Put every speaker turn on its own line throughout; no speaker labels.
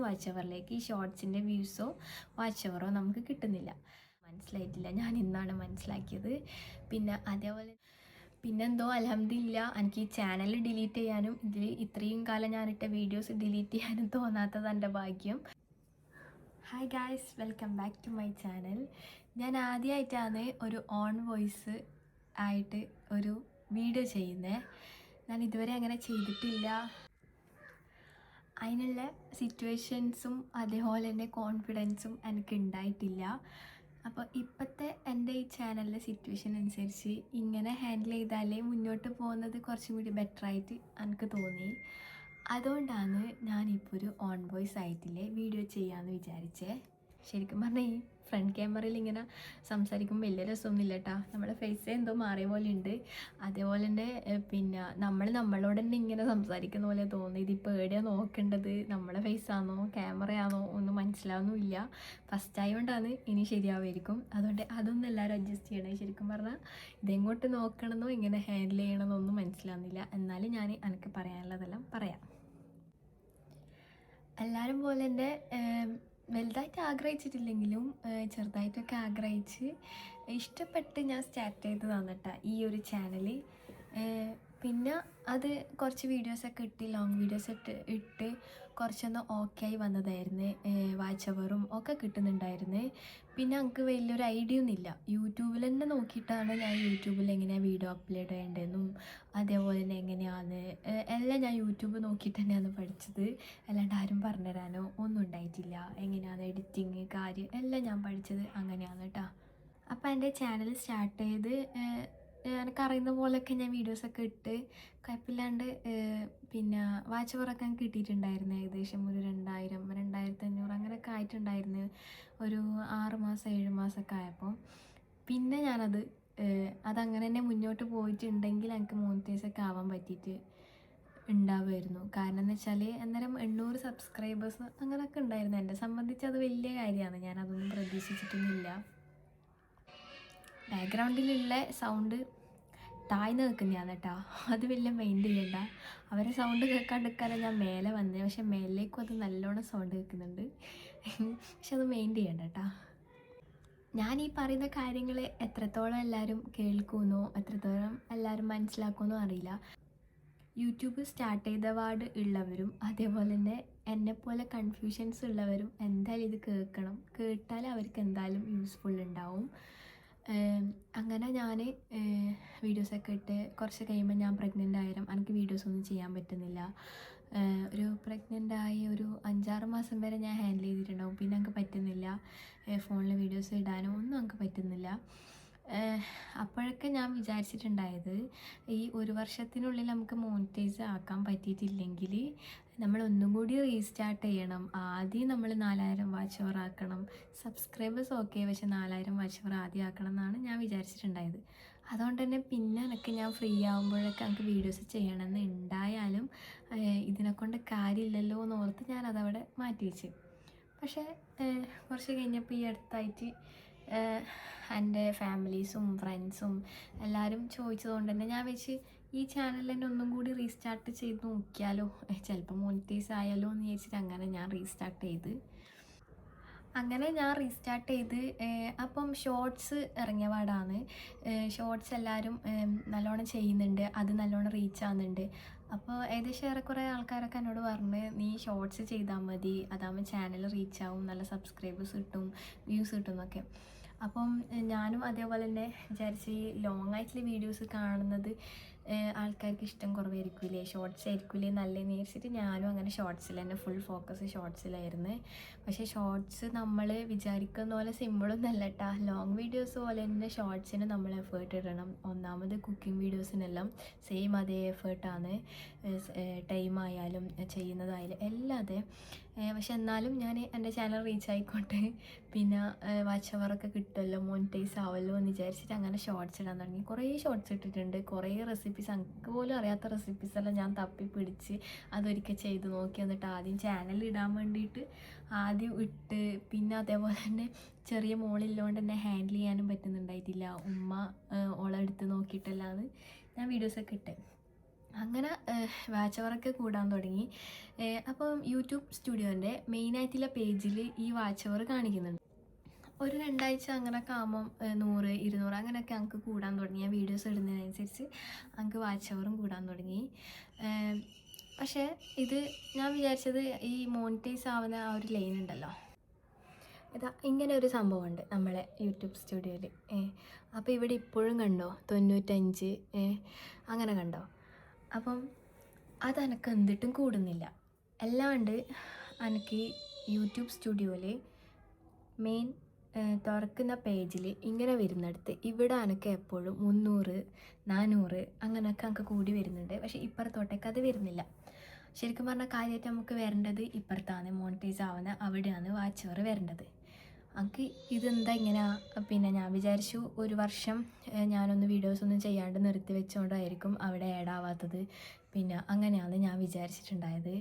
Watch അവറിലേക്ക് ഈ ഷോർട്സിൻ്റെ വ്യൂസോ watch അവറോ നമുക്ക് കിട്ടുന്നില്ല. മനസ്സിലായിട്ടില്ല, ഞാൻ ഇന്നാണ് മനസ്സിലാക്കിയത്. പിന്നെ അതേപോലെ പിന്നെന്തോ അൽഹംദുലില്ലാ എനിക്ക് ഈ ചാനൽ ഡിലീറ്റ് ചെയ്യാനും ഇതിൽ ഇത്രയും കാലം ഞാനിട്ട വീഡിയോസ് ഡിലീറ്റ് ചെയ്യാനും തോന്നാത്തത് എൻ്റെ ഭാഗ്യം. Hi guys, welcome back to my channel. ഞാൻ ആദ്യമായിട്ടാണ് ഒരു ഓൺ വോയിസ് ആയിട്ട് ഒരു വീഡിയോ ചെയ്യുന്നത്. ഞാൻ ഇതുവരെ അങ്ങനെ ചെയ്തിട്ടില്ല. അതിനുള്ള സിറ്റുവേഷൻസും അതേപോലെ തന്നെ കോൺഫിഡൻസും എനിക്ക് ഉണ്ടായിട്ടില്ല. അപ്പോൾ ഇപ്പോഴത്തെ എൻ്റെ ഈ ചാനലിലെ സിറ്റുവേഷൻ അനുസരിച്ച് ഇങ്ങനെ ഹാൻഡിൽ ചെയ്താലേ മുന്നോട്ട് പോകുന്നത് കുറച്ചും കൂടി ബെറ്ററായിട്ട് എനിക്ക് തോന്നി. അതുകൊണ്ടാണ് ഞാനിപ്പോൾ ഒരു ഓൺ വോയിസ് ആയിട്ടില്ലേ വീഡിയോ ചെയ്യാമെന്ന് വിചാരിച്ചേ. ശരിക്കും പറഞ്ഞാൽ ഈ ഫ്രണ്ട് ക്യാമറയിൽ ഇങ്ങനെ സംസാരിക്കുമ്പോൾ വലിയ രസമൊന്നുമില്ല കേട്ടോ. നമ്മുടെ ഫേസ് എന്തോ മാറിയ പോലെ ഉണ്ട്. അതേപോലെ തന്നെ പിന്നെ നമ്മളോട് തന്നെ ഇങ്ങനെ സംസാരിക്കുന്ന പോലെ തോന്നുന്നു. ഇതിപ്പോൾ എവിടെയാണ് നോക്കേണ്ടത്, നമ്മളെ ഫേസാണോ ക്യാമറയാണോ ഒന്നും മനസ്സിലാവുന്നുമില്ല. ഫസ്റ്റ് ആയതുകൊണ്ടാണ്, ഇനി ശരിയാവുമായിരിക്കും. അതുകൊണ്ട് അതൊന്നും എല്ലാവരും അഡ്ജസ്റ്റ് ചെയ്യണേ. ശരിക്കും പറഞ്ഞാൽ ഇതെങ്ങോട്ട് നോക്കണമെന്നോ ഇങ്ങനെ ഹാൻഡിൽ ചെയ്യണമെന്നോ ഒന്നും മനസ്സിലാവുന്നില്ല. എന്നാലും ഞാൻ എനിക്ക് പറയാനുള്ളതെല്ലാം പറയാം. എല്ലാവരും പോലെ തന്നെ വലുതായിട്ട് ആഗ്രഹിച്ചിട്ടില്ലെങ്കിലും ചെറുതായിട്ടൊക്കെ ആഗ്രഹിച്ച് ഇഷ്ടപ്പെട്ട് ഞാൻ സ്റ്റാർട്ട് ചെയ്തതാണ് കേട്ടോ ഈ ഒരു ചാനൽ. പിന്നെ അത് കുറച്ച് വീഡിയോസൊക്കെ ഇട്ട് ലോങ് വീഡിയോസ് ഇട്ട് കുറച്ചൊന്ന് ഓക്കെ ആയി വന്നതായിരുന്നു. വാച്ച് അവറും ഒക്കെ കിട്ടുന്നുണ്ടായിരുന്നു. പിന്നെ എനിക്ക് വലിയൊരു ഐഡിയ ഒന്നുമില്ല. യൂട്യൂബിൽ തന്നെ നോക്കിയിട്ടാണ് ഞാൻ യൂട്യൂബിൽ എങ്ങനെയാണ് വീഡിയോ അപ്ലോഡ് ചെയ്യേണ്ടതെന്നും അതേപോലെ തന്നെ എങ്ങനെയാണ് എല്ലാം ഞാൻ യൂട്യൂബ് നോക്കിയിട്ട് തന്നെയാണ് പഠിച്ചത്. അല്ലാണ്ട് ആരും പറഞ്ഞുതരാനോ ഒന്നും ഉണ്ടായിട്ടില്ല. എങ്ങനെയാണ് എഡിറ്റിങ് കാര്യം എല്ലാം ഞാൻ പഠിച്ചത് അങ്ങനെയാണ് കേട്ടോ. അപ്പോൾ എൻ്റെ ചാനൽ സ്റ്റാർട്ട് ചെയ്ത് എനിക്കറിയുന്ന പോലെയൊക്കെ ഞാൻ വീഡിയോസൊക്കെ ഇട്ട് കുഴപ്പമില്ലാണ്ട് പിന്നെ വാച്ച് അവറൊക്കെ എനിക്ക് കിട്ടിയിട്ടുണ്ടായിരുന്നു. ഏകദേശം ഒരു 2500 അങ്ങനെയൊക്കെ ആയിട്ടുണ്ടായിരുന്നു ഒരു 6 മാസം 7 മാസമൊക്കെ ആയപ്പോൾ. പിന്നെ ഞാനത് അതങ്ങനെ തന്നെ മുന്നോട്ട് പോയിട്ടുണ്ടെങ്കിൽ എനിക്ക് മോണിറ്റൈസൊക്കെ ആവാൻ പറ്റിയിട്ട് ഉണ്ടാവുമായിരുന്നു. കാരണം എന്ന് വെച്ചാൽ അന്നേരം 800 സബ്സ്ക്രൈബേഴ്സ് അങ്ങനെയൊക്കെ ഉണ്ടായിരുന്നു. എന്നെ സംബന്ധിച്ച് അത് വലിയ കാര്യമാണ്. ഞാനതൊന്നും പ്രതീക്ഷിച്ചിട്ടൊന്നുമില്ല. ബാക്ക്ഗ്രൗണ്ടിലുള്ള സൗണ്ട് താഴ്ന്ന് നിൽക്കുന്നതാണ് കേട്ടോ. അത് വലിയ മൈൻഡ് ചെയ്യണ്ട. അവരെ സൗണ്ട് കേൾക്കാണ്ടിരിക്കാനാണ് ഞാൻ മേലെ വന്നത്. പക്ഷെ മേലേക്കും അത് നല്ലോണം സൗണ്ട് കേൾക്കുന്നുണ്ട്. പക്ഷെ അത് മൈൻഡ് ചെയ്യണ്ട കേട്ടോ. ഞാൻ ഈ പറയുന്ന കാര്യങ്ങൾ എത്രത്തോളം എല്ലാവരും കേൾക്കുമെന്നോ എത്രത്തോളം എല്ലാവരും മനസ്സിലാക്കുമെന്നോ അറിയില്ല. യൂട്യൂബ് സ്റ്റാർട്ട് ചെയ്ത പാട് ഉള്ളവരും അതേപോലെ തന്നെ എന്നെപ്പോലെ കൺഫ്യൂഷൻസ് ഉള്ളവരും എന്തായാലും ഇത് കേൾക്കണം. കേട്ടാൽ അവർക്ക് എന്തായാലും യൂസ്ഫുൾ ഉണ്ടാവും. അങ്ങനെ ഞാൻ വീഡിയോസൊക്കെ ഇട്ട് കുറച്ച് കഴിയുമ്പോൾ ഞാൻ പ്രഗ്നൻ്റ് ആയാലും എനിക്ക് വീഡിയോസൊന്നും ചെയ്യാൻ പറ്റുന്നില്ല. ഒരു പ്രഗ്നൻ്റ് ആയി ഒരു 5-6 മാസം വരെ ഞാൻ ഹാൻഡിൽ ചെയ്തിട്ടുണ്ടാവും. പിന്നെ എനിക്ക് പറ്റുന്നില്ല. ഫോണിൽ വീഡിയോസ് ഇടാനോ ഒന്നും എനിക്ക് പറ്റുന്നില്ല. അപ്പോഴൊക്കെ ഞാൻ വിചാരിച്ചിട്ടുണ്ടായത് ഈ 1 വർഷത്തിനുള്ളിൽ നമുക്ക് മോണിറ്റൈസ് ആക്കാൻ പറ്റിയിട്ടില്ലെങ്കിൽ നമ്മൾ ഒന്നും കൂടി റീസ്റ്റാർട്ട് ചെയ്യണം. ആദ്യം നമ്മൾ 4000 വാച്ച് അവർ ആക്കണം. സബ്സ്ക്രൈബേഴ്സ് ഓക്കെ, പക്ഷെ 4000 വാച്ച് അവർ ആദ്യം ആക്കണം എന്നാണ് ഞാൻ വിചാരിച്ചിട്ടുണ്ടായത്. അതുകൊണ്ട് തന്നെ പിന്നെ എനിക്ക് ഞാൻ ഫ്രീ ആകുമ്പോഴൊക്കെ എനിക്ക് വീഡിയോസ് ചെയ്യണമെന്ന് ഉണ്ടായാലും ഇതിനെക്കൊണ്ട് കാര്യമില്ലല്ലോ എന്ന് ഓർത്ത് ഞാനതവിടെ മാറ്റി വെച്ച്. പക്ഷേ കുറച്ച് കഴിഞ്ഞപ്പോൾ ഈ അടുത്തായിട്ട് എൻ്റെ ഫാമിലീസും ഫ്രണ്ട്സും എല്ലാവരും ചോദിച്ചതുകൊണ്ട് തന്നെ ഞാൻ വെച്ച് ഈ ചാനൽ തന്നെ ഒന്നും കൂടി റീസ്റ്റാർട്ട് ചെയ്ത് നോക്കിയാലോ, ചിലപ്പോൾ മോണിറ്റൈസ് ആയാലോ എന്ന് വിചാരിച്ചിട്ട് അങ്ങനെ ഞാൻ റീസ്റ്റാർട്ട് ചെയ്ത്. അപ്പം ഷോർട്സ് ഇറങ്ങിയ പാടാണ്. ഷോർട്സ് എല്ലാവരും നല്ലോണം ചെയ്യുന്നുണ്ട്, അത് നല്ലോണം റീച്ച് ആവുന്നുണ്ട്. അപ്പോൾ ഏകദേശം ഏറെക്കുറെ ആൾക്കാരൊക്കെ എന്നോട് പറഞ്ഞ് നീ ഷോർട്സ് ചെയ്താൽ മതി, അതാകുമ്പോൾ ചാനൽ റീച്ച് ആവും, നല്ല സബ്സ്ക്രൈബേഴ്സ് കിട്ടും, വ്യൂസ് കിട്ടും എന്നൊക്കെ. അപ്പം ഞാനും അതേപോലെ തന്നെ വിചാരിച്ച് ഈ ലോങ് ആയിട്ടുള്ള വീഡിയോസ് കാണുന്നത് ആൾക്കാർക്ക് ഇഷ്ടം കുറവായിരിക്കില്ലേ, ഷോർട്സ് ആയിരിക്കില്ലേ നല്ലതെന്ന് വിചാരിച്ചിട്ട് ഞാനും അങ്ങനെ ഷോർട്സിൽ തന്നെ ഫുൾ ഫോക്കസ് ഷോർട്സിലായിരുന്നു. പക്ഷേ ഷോർട്സ് നമ്മൾ വിചാരിക്കുന്ന പോലെ സിമ്പിളൊന്നുമല്ല കേട്ടോ. ലോങ് വീഡിയോസ് പോലെ തന്നെ ഷോർട്സിന് നമ്മൾ എഫേർട്ട് ഇടണം. ഒന്നാമത് കുക്കിംഗ് വീഡിയോസിനെല്ലാം സെയിം അതേ എഫേർട്ടാണ്. ടൈം ആയാലും ചെയ്യുന്നതായാലും എല്ലാം അതെ. പക്ഷെ എന്നാലും ഞാൻ എൻ്റെ ചാനൽ റീച്ച് ആയിക്കോട്ടെ, പിന്നെ വാച്ച് അവറൊക്കെ കിട്ടുമല്ലോ, മോണിറ്റൈസ് ആവുമല്ലോ എന്ന് വിചാരിച്ചിട്ട് അങ്ങനെ ഷോർട്സ് ഇടാൻ തുടങ്ങി. കുറേ ഷോർട്സ് ഇട്ടിട്ടുണ്ട്. കുറേ റെസിപ്പീസ്, എനിക്ക് പോലും അറിയാത്ത റെസിപ്പീസെല്ലാം ഞാൻ തപ്പി പിടിച്ച് അതൊരിക്കൽ ചെയ്ത് നോക്കി. എന്നിട്ട് ആദ്യം ചാനൽ ഇടാൻ വേണ്ടിയിട്ട് ആദ്യം ഇട്ട്, പിന്നെ അതേപോലെ തന്നെ ചെറിയ മോളില്ലോണ്ട് തന്നെ ഹാൻഡിൽ ചെയ്യാനും പറ്റുന്നുണ്ടായിട്ടില്ല. ഉമ്മ ഓളെടുത്ത് നോക്കിയിട്ടല്ലാതെ ഞാൻ വീഡിയോസൊക്കെ ഇട്ടേ. അങ്ങനെ വാച്ച് അവറൊക്കെ കൂടാൻ തുടങ്ങി. അപ്പം യൂട്യൂബ് സ്റ്റുഡിയോൻ്റെ മെയിനായിട്ടുള്ള പേജിൽ ഈ വാച്ച് അവർ കാണിക്കുന്നുണ്ട്. ഒരു 2 ആഴ്ച അങ്ങനെയൊക്കെ ആകുമ്പം 100, 200 അങ്ങനെയൊക്കെ ഞങ്ങൾക്ക് കൂടാൻ തുടങ്ങി. ഞാൻ വീഡിയോസ് ഇടുന്നതിനനുസരിച്ച് ഞങ്ങൾക്ക് വാച്ച് അവറും കൂടാൻ തുടങ്ങി. പക്ഷേ ഇത് ഞാൻ വിചാരിച്ചത് ഈ മോണിറ്റൈസ് ആവുന്ന ആ ഒരു ലൈൻ ഉണ്ടല്ലോ, ഇതാ ഇങ്ങനെ ഒരു സംഭവമുണ്ട് നമ്മളെ യൂട്യൂബ് സ്റ്റുഡിയോയിൽ. അപ്പോൾ ഇവിടെ ഇപ്പോഴും കണ്ടോ 95 അങ്ങനെ കണ്ടോ. അപ്പം അതെനക്ക് എന്തിട്ടും കൂടുന്നില്ല. അല്ലാണ്ട് എനിക്ക് യൂട്യൂബ് സ്റ്റുഡിയോയിൽ മെയിൻ തുറക്കുന്ന പേജിൽ ഇങ്ങനെ വരുന്നിടത്ത് ഇവിടെ എനിക്ക് എപ്പോഴും 300, 400 അങ്ങനെയൊക്കെ എനിക്ക് കൂടി വരുന്നുണ്ട്. പക്ഷേ ഇപ്പുറത്തോട്ടേക്ക് അത് വരുന്നില്ല. ശരിക്കും പറഞ്ഞാൽ കാര്യമായിട്ട് നമുക്ക് വരേണ്ടത് ഇപ്പുറത്താണ്, മോണിറ്റൈസ് ആവുന്ന അവിടെയാണ് വാച്ച് അവർ വരേണ്ടത്. എനിക്ക് ഇതെന്താ ഇങ്ങനെ? പിന്നെ ഞാൻ വിചാരിച്ചു ഒരു വർഷം ഞാനൊന്ന് വീഡിയോസൊന്നും ചെയ്യാണ്ട് നിർത്തി വെച്ചുകൊണ്ടായിരിക്കും അവിടെ ആഡ് ആവാത്തത്. പിന്നെ അങ്ങനെയാണ് ഞാൻ വിചാരിച്ചിട്ടുണ്ടായത്.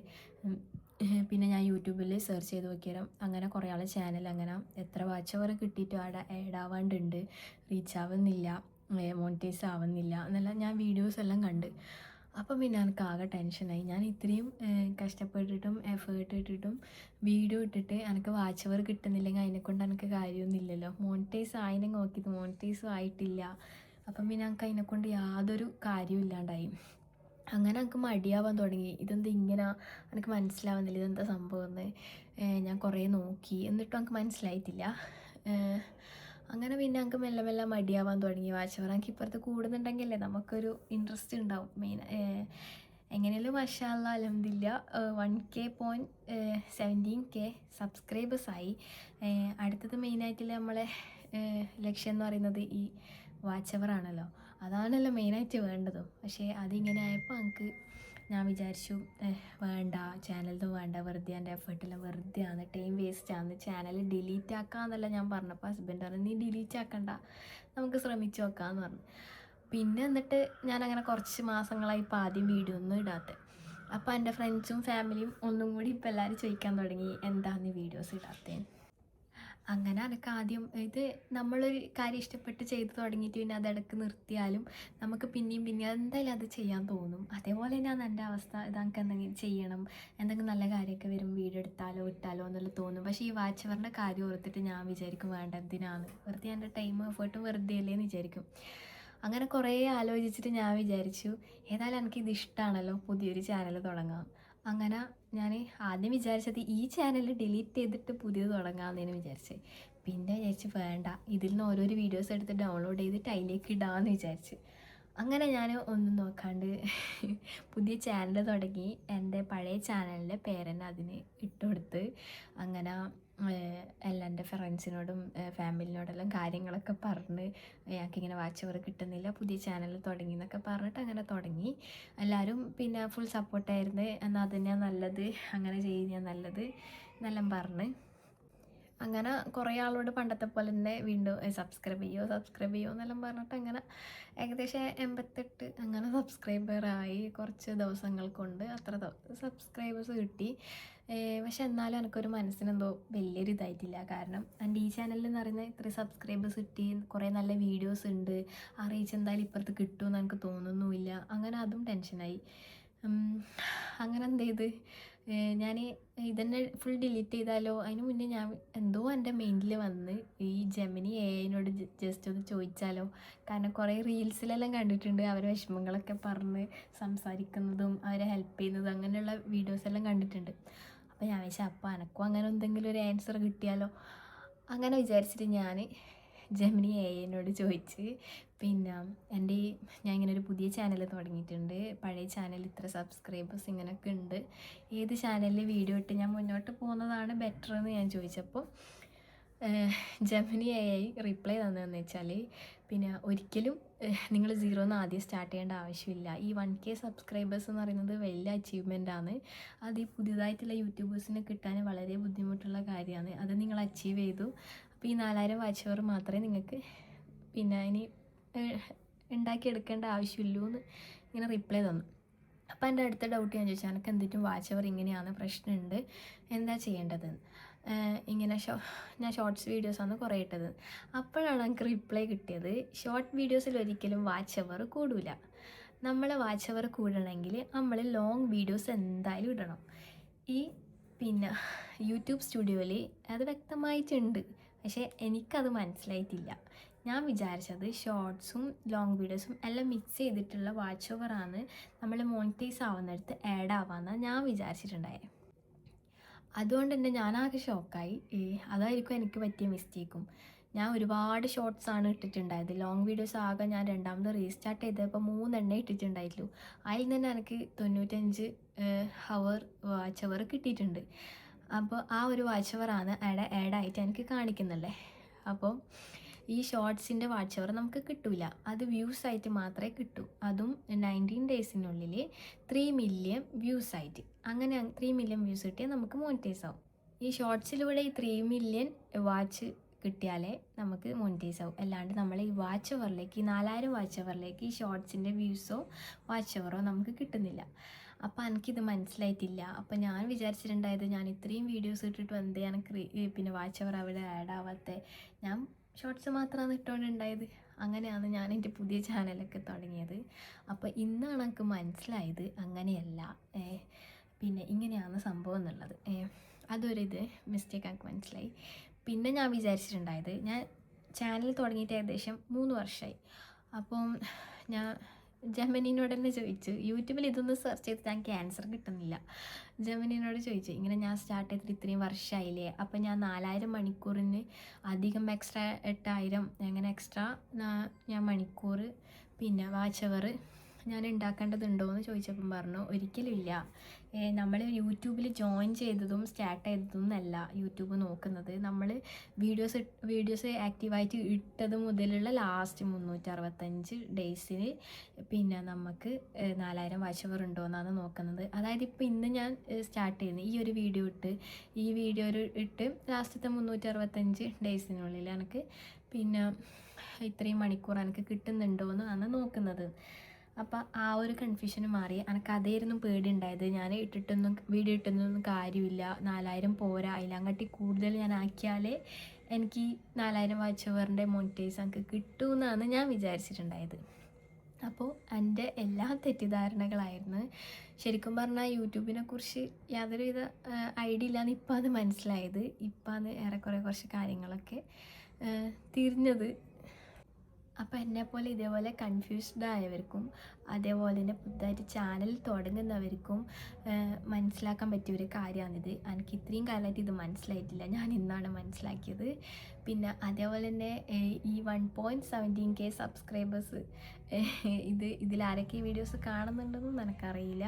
പിന്നെ ഞാൻ യൂട്യൂബിൽ സെർച്ച് ചെയ്ത് നോക്കിയാലും അങ്ങനെ കുറേ ആൾ ചാനൽ അങ്ങനെ എത്ര വാച്ച് അവർ കിട്ടിയിട്ട് അവിടെ ആഡ് ആവാണ്ടുണ്ട്, റീച്ച് ആവുന്നില്ല, മോണിറ്റൈസ് ആവുന്നില്ല എന്നെല്ലാം ഞാൻ വീഡിയോസ് എല്ലാം കണ്ട്. അപ്പം പിന്നെ എനിക്ക് ആകെ ടെൻഷനായി. ഞാൻ ഇത്രയും കഷ്ടപ്പെട്ടിട്ടും എഫേർട്ട് ഇട്ടിട്ടും വീഡിയോ ഇട്ടിട്ട് എനിക്ക് വാച്ച് അവർ കിട്ടുന്നില്ലെങ്കിൽ അതിനെക്കൊണ്ട് എനിക്ക് കാര്യമൊന്നുമില്ലല്ലോ. മോണിറ്റൈസ് ആയതിനെ നോക്കിയത് മോണിറ്റൈസും ആയിട്ടില്ല. അപ്പം പിന്നെ എനിക്ക് അതിനെക്കൊണ്ട് യാതൊരു കാര്യവും ഇല്ലാണ്ടായി. അങ്ങനെ എനിക്ക് മടിയാവാൻ തുടങ്ങി. ഇതെന്താ ഇങ്ങനെ, എനിക്ക് മനസ്സിലാവുന്നില്ല ഇതെന്താ സംഭവം എന്ന്. ഞാൻ കുറേ നോക്കി എന്നിട്ടും എനിക്ക് മനസ്സിലായിട്ടില്ല. അങ്ങനെ പിന്നെ എനിക്ക് മെല്ലെ മെല്ലെ മടിയാവാൻ തുടങ്ങി. വാച്ച് അവർ എനിക്ക് ഇപ്പുറത്ത് കൂടുന്നുണ്ടെങ്കിലേ നമുക്കൊരു ഇൻട്രസ്റ്റ് ഉണ്ടാവും. മെയിൻ എങ്ങനെയല്ലോ മാഷാ അല്ലാഹ് അൽഹംദുലില്ലാ 1K.17K സബ്സ്ക്രൈബേഴ്സായി. അടുത്തത് മെയിനായിട്ടുള്ള നമ്മളെ ലക്ഷ്യം എന്ന് പറയുന്നത് ഈ വാച്ച് അവർ ആണല്ലോ. അതാണല്ലോ മെയിനായിട്ട് വേണ്ടതും. പക്ഷേ അതിങ്ങനെ ആയപ്പോൾ എനിക്ക് ഞാൻ വിചാരിച്ചു വേണ്ട, ചാനലൊന്നും വേണ്ട, വെറുതെ എൻ്റെ എഫേർട്ടെല്ലാം വെറുതെ ആണ്, ടൈം വേസ്റ്റ് ആണ്, ചാനൽ ഡിലീറ്റ് ആക്കാമെന്നല്ല ഞാൻ പറഞ്ഞപ്പോൾ ഹസ്ബൻഡ് പറഞ്ഞു നീ ഡിലീറ്റ് ആക്കണ്ട, നമുക്ക് ശ്രമിച്ച് നോക്കാമെന്ന് പറഞ്ഞു. പിന്നെ എന്നിട്ട് ഞാനങ്ങനെ കുറച്ച് മാസങ്ങളായി ഇപ്പോൾ ആദ്യം വീഡിയോ ഒന്നും ഇടാത്തത്. അപ്പോൾ എൻ്റെ ഫ്രണ്ട്സും ഫാമിലിയും ഒന്നും കൂടി ഇപ്പോൾ എല്ലാവരും ചോദിക്കാൻ തുടങ്ങി എന്താന്ന് വീഡിയോസ് ഇടാത്തത്. അങ്ങനെ എനിക്ക് ആദ്യം ഇത് നമ്മളൊരു കാര്യം ഇഷ്ടപ്പെട്ട് ചെയ്ത് തുടങ്ങിയിട്ട് പിന്നെ അതിടക്ക് നിർത്തിയാലും നമുക്ക് പിന്നെയും പിന്നെയും എന്തായാലും അത് ചെയ്യാൻ തോന്നും. അതേപോലെ തന്നെയാണ് എൻ്റെ അവസ്ഥ. ഇത് എനിക്ക് എന്തെങ്കിലും ചെയ്യണം, എന്തെങ്കിലും നല്ല കാര്യമൊക്കെ വരും വീഡിയോ എടുത്താലോ ഇട്ടാലോ എന്നുള്ളത് തോന്നും. പക്ഷേ ഈ വാച്ച് അവറിൻ്റെ കാര്യം ഓർത്തിട്ട് ഞാൻ വിചാരിക്കും വേണ്ട, എന്തിനാണ് വെറുതെ എൻ്റെ ടൈം എഫേർട്ടും വെറുതെ അല്ലേ എന്ന് വിചാരിക്കും. അങ്ങനെ കുറേ ആലോചിച്ചിട്ട് ഞാൻ വിചാരിച്ചു ഏതായാലും എനിക്കിത് ഇഷ്ടമാണല്ലോ, പുതിയൊരു ചാനൽ തുടങ്ങാം. അങ്ങനെ ഞാൻ ആദ്യം വിചാരിച്ചത് ഈ ചാനൽ ഡിലീറ്റ് ചെയ്തിട്ട് പുതിയത് തുടങ്ങാമെന്നതിന് വിചാരിച്ചത്. പിന്നെ വിചാരിച്ച് വേണ്ട, ഇതിൽ നിന്ന് ഓരോരോ വീഡിയോസ് എടുത്ത് ഡൗൺലോഡ് ചെയ്തിട്ട് അതിലേക്ക് ഇടാമെന്ന് വിചാരിച്ച്. അങ്ങനെ ഞാൻ ഒന്നും നോക്കാണ്ട് പുതിയ ചാനൽ തുടങ്ങി. എൻ്റെ പഴയ ചാനലിൻ്റെ പേരെന്നെ അതിന് ഇട്ടുകൊടുത്ത് അങ്ങനെ എല്ലാ എൻ്റെ ഫ്രണ്ട്സിനോടും ഫാമിലിനോടെല്ലാം കാര്യങ്ങളൊക്കെ പറഞ്ഞ് ഞങ്ങൾക്കിങ്ങനെ വാച്ച് അവർ കിട്ടുന്നില്ല, പുതിയ ചാനൽ തുടങ്ങി എന്നൊക്കെ പറഞ്ഞിട്ട് അങ്ങനെ തുടങ്ങി. എല്ലാവരും പിന്നെ ഫുൾ സപ്പോർട്ടായിരുന്നു. എന്നാൽ അത് തന്നെയാണ് നല്ലത്, അങ്ങനെ ചെയ്യുന്നതാണ് നല്ലത് എന്നെല്ലാം പറഞ്ഞ്. അങ്ങനെ കുറേ ആളോട് പണ്ടത്തെ പോലെ തന്നെ വീണ്ടും സബ്സ്ക്രൈബ് ചെയ്യുമോ എന്നെല്ലാം പറഞ്ഞിട്ട് അങ്ങനെ ഏകദേശം 88 അങ്ങനെ സബ്സ്ക്രൈബറായി. കുറച്ച് ദിവസങ്ങൾ കൊണ്ട് അത്ര സബ്സ്ക്രൈബേഴ്സ് കിട്ടി. പക്ഷെ എന്നാലും എനിക്കൊരു മനസ്സിനെന്തോ വലിയൊരു ഇതായിട്ടില്ല. കാരണം എൻ്റെ ഈ ചാനലിൽ എന്ന് പറയുന്നത് ഇത്രയും സബ്സ്ക്രൈബേഴ്സ് കിട്ടി, കുറേ നല്ല വീഡിയോസ് ഉണ്ട്, ആ റീച്ച് എന്തായാലും ഇപ്പുറത്ത് കിട്ടുമെന്ന് എനിക്ക് തോന്നുന്നുമില്ല. അങ്ങനെ അതും ടെൻഷനായി. അങ്ങനെ എന്ത് ചെയ്ത് ഞാൻ ഇതന്നെ ഫുൾ ഡിലീറ്റ് ചെയ്താലോ. അതിന് മുന്നേ ഞാൻ എന്തോ എൻ്റെ മൈൻഡിൽ വന്ന് ഈ ജെമിനി എഐനോട് ജസ്റ്റ് ഒന്ന് ചോദിച്ചാലോ. കാരണം കുറേ റീൽസിലെല്ലാം കണ്ടിട്ടുണ്ട് അവരെ വിഷമങ്ങളൊക്കെ പറഞ്ഞ് സംസാരിക്കുന്നതും അവരെ ഹെൽപ്പ് ചെയ്യുന്നതും അങ്ങനെയുള്ള വീഡിയോസ് എല്ലാം കണ്ടിട്ടുണ്ട്. അപ്പോൾ ഞാൻ വിചാരിച്ചു അപ്പോൾ എനക്കും അങ്ങനെ എന്തെങ്കിലും ഒരു ആൻസർ കിട്ടിയാലോ. അങ്ങനെ വിചാരിച്ചിട്ട് ഞാൻ ജെമിനി എഐനോട് ചോദിച്ച് പിന്നെ എൻ്റെ ഞാൻ ഇങ്ങനെ ഒരു പുതിയ ചാനൽ തുടങ്ങിയിട്ടുണ്ട്, പഴയ ചാനൽ ഇത്ര സബ്സ്ക്രൈബേഴ്സ് ഇങ്ങനെയൊക്കെ ഉണ്ട്, ഏത് ചാനലിൽ വീഡിയോ ഇട്ട് ഞാൻ മുന്നോട്ട് പോകുന്നതാണ് ബെറ്റർ എന്ന് ഞാൻ ചോദിച്ചപ്പോൾ ജെമിനി എഐ റിപ്ലൈ തന്നതെന്ന് വെച്ചാൽ പിന്നെ ഒരിക്കലും നിങ്ങൾ 0 എന്ന് ആദ്യം സ്റ്റാർട്ട് ചെയ്യേണ്ട ആവശ്യമില്ല. ഈ 1K സബ്സ്ക്രൈബേഴ്സ് എന്ന് പറയുന്നത് വലിയ അച്ചീവ്മെൻ്റാണ്. അത് ഈ പുതിയതായിട്ടുള്ള യൂട്യൂബേഴ്സിന് കിട്ടാൻ വളരെ ബുദ്ധിമുട്ടുള്ള കാര്യമാണ്. അത് നിങ്ങൾ അച്ചീവ് ചെയ്തു. അപ്പോൾ ഈ 4000 വാച്ച് അവർ മാത്രമേ നിങ്ങൾക്ക് പിന്നെ ഇനി ഉണ്ടാക്കിയെടുക്കേണ്ട ആവശ്യമില്ലൂ എന്ന് ഇങ്ങനെ റിപ്ലൈ തന്നു. അപ്പോൾ എൻ്റെ അടുത്ത ഡൗട്ട് ഞാൻ ചോദിച്ചാൽ എനിക്ക് എന്തിട്ടും വാച്ച് അവർ ഇങ്ങനെയാണ്, പ്രശ്നമുണ്ട്, എന്താ ചെയ്യേണ്ടതെന്ന്. ഇങ്ങനെ ഞാൻ ഷോർട്സ് വീഡിയോസാണ് കുറേ ഇട്ടത്. അപ്പോഴാണ് എനിക്ക് റിപ്ലൈ കിട്ടിയത് ഷോർട്ട് വീഡിയോസിൽ ഒരിക്കലും വാച്ച് അവർ കൂടില്ല, നമ്മളെ വാച്ച് അവർ കൂടണമെങ്കിൽ നമ്മൾ ലോങ് വീഡിയോസ് എന്തായാലും ഇടണം. ഈ പിന്നെ യൂട്യൂബ് സ്റ്റുഡിയോയിൽ അത് വ്യക്തമായിട്ടുണ്ട്, പക്ഷേ എനിക്കത് മനസ്സിലായിട്ടില്ല. ഞാൻ വിചാരിച്ചത് ഷോർട്സും ലോങ് വീഡിയോസും എല്ലാം മിക്സ് ചെയ്തിട്ടുള്ള വാച്ച് ഓവറാണ് നമ്മൾ മോണിറ്റൈസ് ആവുന്നിടത്ത് ആഡ് ആവാമെന്നാണ് ഞാൻ വിചാരിച്ചിട്ടുണ്ടായത്. അതുകൊണ്ട് തന്നെ ഞാനാകെ ഷോക്കായി. അതായിരിക്കും എനിക്ക് പറ്റിയ മിസ്റ്റേക്കും. ഞാൻ ഒരുപാട് ഷോർട്സാണ് ഇട്ടിട്ടുണ്ടായത്. ലോങ് വീഡിയോസ് ആകെ ഞാൻ രണ്ടാമത് റീസ്റ്റാർട്ട് ചെയ്തപ്പോൾ 3 എണ്ണേ ഇട്ടിട്ടുണ്ടായിട്ടുള്ളൂ. അതിൽ നിന്ന് എനിക്ക് 95 ഹവർ വാച്ച് അവർ കിട്ടിയിട്ടുണ്ട്. അപ്പോൾ ആ ഒരു വാച്ച് അവറാണ് ആഡായിട്ട് എനിക്ക് കാണിക്കുന്നുള്ളത്. അപ്പോൾ ഈ ഷോർട്സിൻ്റെ വാച്ച് അവർ നമുക്ക് കിട്ടില്ല, അത് വ്യൂസ് ആയിട്ട് മാത്രമേ കിട്ടൂ. അതും 19 ഡേയ്സിനുള്ളിൽ 3 മില്യൺ വ്യൂസ് ആയിട്ട്. അങ്ങനെ 3 മില്യൺ വ്യൂസ് കിട്ടിയാൽ നമുക്ക് മോണിറ്റൈസ് ആവും. ഈ ഷോർട്സിലൂടെ ഈ 3 മില്യൺ വാച്ച് കിട്ടിയാലേ നമുക്ക് മോണിറ്റൈസ് ആവും. അല്ലാണ്ട് നമ്മൾ ഈ വാച്ച് അവറിലേക്ക്, ഈ 4000 വാച്ച് അവറിലേക്ക് ഈ ഷോർട്സിൻ്റെ വ്യൂസോ വാച്ച് അവറോ നമുക്ക് കിട്ടുന്നില്ല. അപ്പോൾ എനിക്കിത് മനസ്സിലായിട്ടില്ല. അപ്പോൾ ഞാൻ വിചാരിച്ചിട്ടുണ്ടായത്, ഞാൻ ഇത്രയും വീഡിയോസ് ഇട്ടിട്ട് എന്തേ എനിക്ക് പിന്നെ വാച്ച് അവർ അവിടെ ആഡ് ആവാത്ത, ഞാൻ ഷോർട്സ് മാത്രമാണ് ഇട്ടുകൊണ്ടുണ്ടായത്. അങ്ങനെയാണ് ഞാൻ എൻ്റെ പുതിയ ചാനലൊക്കെ തുടങ്ങിയത്. അപ്പോൾ ഇന്നാണ് എനിക്ക് മനസ്സിലായത് അങ്ങനെയല്ല, പിന്നെ ഇങ്ങനെയാണ് സംഭവം എന്നുള്ളത്. അതൊരിത് മിസ്റ്റേക്ക് എനിക്ക് മനസ്സിലായി. പിന്നെ ഞാൻ വിചാരിച്ചിട്ടുണ്ടായത്, ഞാൻ ചാനൽ തുടങ്ങിയിട്ട് ഏകദേശം 3 വർഷമായി. അപ്പം ഞാൻ ജെമിനിനോട് തന്നെ ചോദിച്ചു, യൂട്യൂബിൽ ഇതൊന്ന് സെർച്ച് ചെയ്തിട്ട് എനിക്ക് ആൻസർ കിട്ടുന്നില്ല. ജെമിനിനോട് ചോദിച്ചു, ഇങ്ങനെ ഞാൻ സ്റ്റാർട്ട് ചെയ്തിട്ട് ഇത്രയും വർഷമായില്ലേ, അപ്പം ഞാൻ 4000 മണിക്കൂറിന് അധികം എക്സ്ട്രാ 8000 അങ്ങനെ എക്സ്ട്രാ ഞാൻ മണിക്കൂർ പിന്നെ വാച്ച് അവർ ഞാൻ ഉണ്ടാക്കേണ്ടതുണ്ടോ എന്ന് ചോദിച്ചപ്പം പറഞ്ഞു, ഒരിക്കലും ഇല്ല. നമ്മൾ യൂട്യൂബിൽ ജോയിൻ ചെയ്തതും സ്റ്റാർട്ട് ചെയ്തതും എന്നല്ല യൂട്യൂബ് നോക്കുന്നത്. നമ്മൾ വീഡിയോസ് ആക്റ്റീവായിട്ട് ഇട്ടത് മുതലുള്ള ലാസ്റ്റ് 365 ഡേയ്സിന് പിന്നെ നമുക്ക് 4000 വാച്ച് അവർ ഉണ്ടോ എന്നാണ് നോക്കുന്നത്. അതായത് ഇപ്പോൾ ഇന്ന് ഞാൻ സ്റ്റാർട്ട് ചെയ്യുന്നത്, ഈ ഒരു വീഡിയോ ഇട്ട് ലാസ്റ്റത്തെ 365 ഡേയ്സിനുള്ളിൽ എനിക്ക് പിന്നെ ഇത്രയും മണിക്കൂർ എനിക്ക് കിട്ടുന്നുണ്ടോ എന്നാണ് നോക്കുന്നത്. അപ്പോൾ ആ ഒരു കൺഫ്യൂഷന് മാറി. എനിക്ക് അതായിരുന്നു പേടി ഉണ്ടായത്. ഞാൻ വീഡിയോ ഇട്ടൊന്നും കാര്യമില്ല, 4000 പോരാ, അതിലങ്ങോട്ട് കൂടുതൽ ഞാൻ ആക്കിയാലേ എനിക്ക് 4000 വാച്ച് അവറിൻ്റെ മോണിറ്റൈസ് എനിക്ക് കിട്ടുമെന്നാണ് ഞാൻ വിചാരിച്ചിട്ടുണ്ടായത്. അപ്പോൾ എൻ്റെ എല്ലാ തെറ്റിദ്ധാരണകളായിരുന്നു. ശരിക്കും പറഞ്ഞാൽ യൂട്യൂബിനെ കുറിച്ച് യാതൊരുവിധ ഐഡിയ ഇല്ലാന്ന് ഇപ്പം അത് മനസ്സിലായത്. ഇപ്പം അത് ഏറെക്കുറെ കുറച്ച് കാര്യങ്ങളൊക്കെ തിരിഞ്ഞത്. അപ്പോൾ എന്നെപ്പോലെ ഇതേപോലെ കൺഫ്യൂസ്ഡ് ആയവർക്കും അതേപോലെ തന്നെ പുതുതായിട്ട് ചാനൽ തുടങ്ങുന്നവർക്കും മനസ്സിലാക്കാൻ പറ്റിയ ഒരു കാര്യമാണിത്. എനിക്ക് ഇത്രയും കാലമായിട്ട് ഇത് മനസ്സിലായിട്ടില്ല, ഞാൻ ഇന്നാണ് മനസ്സിലാക്കിയത്. പിന്നെ അതേപോലെ തന്നെ ഈ 1.17K സബ്സ്ക്രൈബേഴ്സ്, ഇതിലാരൊക്കെ ഈ വീഡിയോസ് കാണുന്നുണ്ടെന്നും എനിക്കറിയില്ല.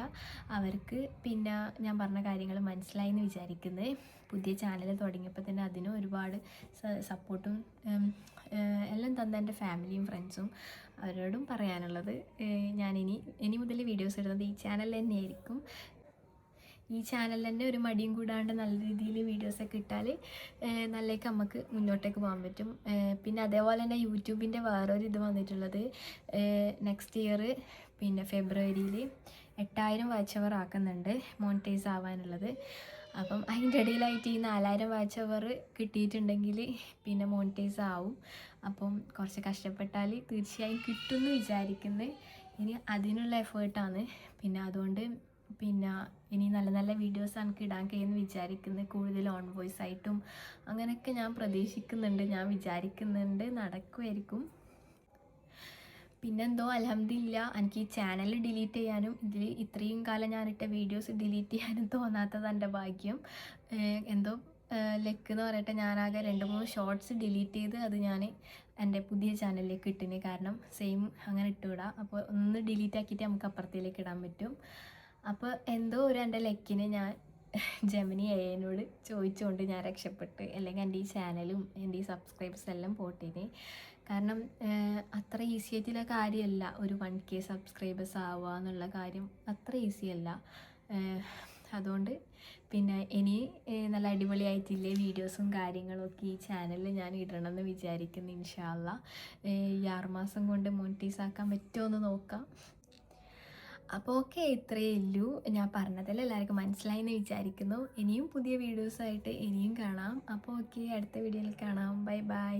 അവർക്ക് പിന്നെ ഞാൻ പറഞ്ഞ കാര്യങ്ങൾ മനസ്സിലായി എന്ന് വിചാരിക്കുന്നത്. പുതിയ ചാനൽ തുടങ്ങിയപ്പോൾ തന്നെ അതിന് ഒരുപാട് സപ്പോർട്ടും എല്ലാം തന്ന എൻ്റെ ഫാമിലിയും ഫ്രണ്ട്സും, അവരോടും പറയാനുള്ളത്, ഞാൻ ഇനി മുതൽ വീഡിയോസ് ഇടുന്നത് ഈ ചാനൽ തന്നെയായിരിക്കും. ഈ ചാനൽ തന്നെ ഒരു മടിയും കൂടാണ്ട് നല്ല രീതിയിൽ വീഡിയോസൊക്കെ ഇട്ടാൽ നല്ലേക്ക് നമുക്ക് മുന്നോട്ടേക്ക് പോകാൻ പറ്റും. പിന്നെ അതേപോലെ തന്നെ യൂട്യൂബിൻ്റെ വേറൊരു ഇത് വന്നിട്ടുള്ളത്, നെക്സ്റ്റ് ഇയർ പിന്നെ ഫെബ്രുവരിയിൽ 8000 വാച്ച് അവർ ആക്കുന്നുണ്ട് മോണിറ്റൈസ് ആവാനുള്ളത്. അപ്പം അതിൻ്റെ ഇടയിലായിട്ട് ഈ 4000 വാച്ച് അവർ കിട്ടിയിട്ടുണ്ടെങ്കിൽ പിന്നെ മോണിറ്റൈസ് ആവും. അപ്പം കുറച്ച് കഷ്ടപ്പെട്ടാൽ തീർച്ചയായും കിട്ടുമെന്ന് വിചാരിക്കുന്നത്. ഇനി അതിനുള്ള എഫേർട്ടാണ്. പിന്നെ അതുകൊണ്ട് പിന്നെ ഇനി നല്ല നല്ല വീഡിയോസ് എനിക്ക് ഇടാൻ കഴിയുമെന്ന് വിചാരിക്കുന്നത്. കൂടുതൽ ഓൺ വോയിസ് ആയിട്ടും അങ്ങനെയൊക്കെ ഞാൻ പ്രതീക്ഷിക്കുന്നുണ്ട്, ഞാൻ വിചാരിക്കുന്നുണ്ട് നടക്കുമായിരിക്കും. പിന്നെന്തോ അൽഹംദുലില്ലാ എനിക്ക് ഈ ചാനൽ ഡിലീറ്റ് ചെയ്യാനും ഇത്രയും കാലം ഞാനിട്ട വീഡിയോസ് ഡിലീറ്റ് ചെയ്യാനും തോന്നാത്തത് എൻ്റെ ഭാഗ്യം. എന്തോ ലക്ക് എന്ന് പറയട്ടെ, ഞാനാകെ 2-3 ഷോർട്സ് ഡിലീറ്റ് ചെയ്ത് അത് ഞാൻ എൻ്റെ പുതിയ ചാനലിലേക്ക് ഇട്ടിന്. കാരണം സെയിം അങ്ങനെ ഇട്ടുവിടാം. അപ്പോൾ ഒന്ന് ഡിലീറ്റ് ആക്കിയിട്ട് നമുക്ക് അപ്പുറത്തേക്ക് ഇടാൻ പറ്റും. അപ്പോൾ എന്തോ എൻ്റെ ലക്കിന് ഞാൻ ജെമിനി AI ചോദിച്ചുകൊണ്ട് ഞാൻ രക്ഷപ്പെട്ട്. അല്ലെങ്കിൽ എൻ്റെ ഈ ചാനലും എൻ്റെ ഈ സബ്സ്ക്രൈബേഴ്സ് എല്ലാം പോട്ടേനെ. കാരണം അത്ര ഈസി ആയിട്ടുള്ള കാര്യമല്ല ഒരു 1K സബ്സ്ക്രൈബേഴ്സ് ആവുക എന്നുള്ള കാര്യം, അത്ര ഈസി അല്ല. അതുകൊണ്ട് പിന്നെ ഇനി നല്ല അടിപൊളിയായിട്ടില്ലേ വീഡിയോസും കാര്യങ്ങളൊക്കെ ഈ ചാനലിൽ ഞാൻ ഇടണമെന്ന് വിചാരിക്കുന്നു. ഇൻഷാ അള്ളാ ഈ 6 മാസം കൊണ്ട് മോണിറ്റൈസ് ആക്കാൻ പറ്റുമോ എന്ന് നോക്കാം. അപ്പോൾ ഓക്കെ, ഇത്രയേ ഉള്ളൂ. ഞാൻ പറഞ്ഞതെല്ലാം എല്ലാവർക്കും മനസ്സിലായി എന്ന് വിചാരിക്കുന്നു. ഇനിയും പുതിയ വീഡിയോസായിട്ട് ഇനിയും കാണാം. അപ്പോൾ ഓക്കെ, അടുത്ത വീഡിയോയിൽ കാണാം. Bye bye.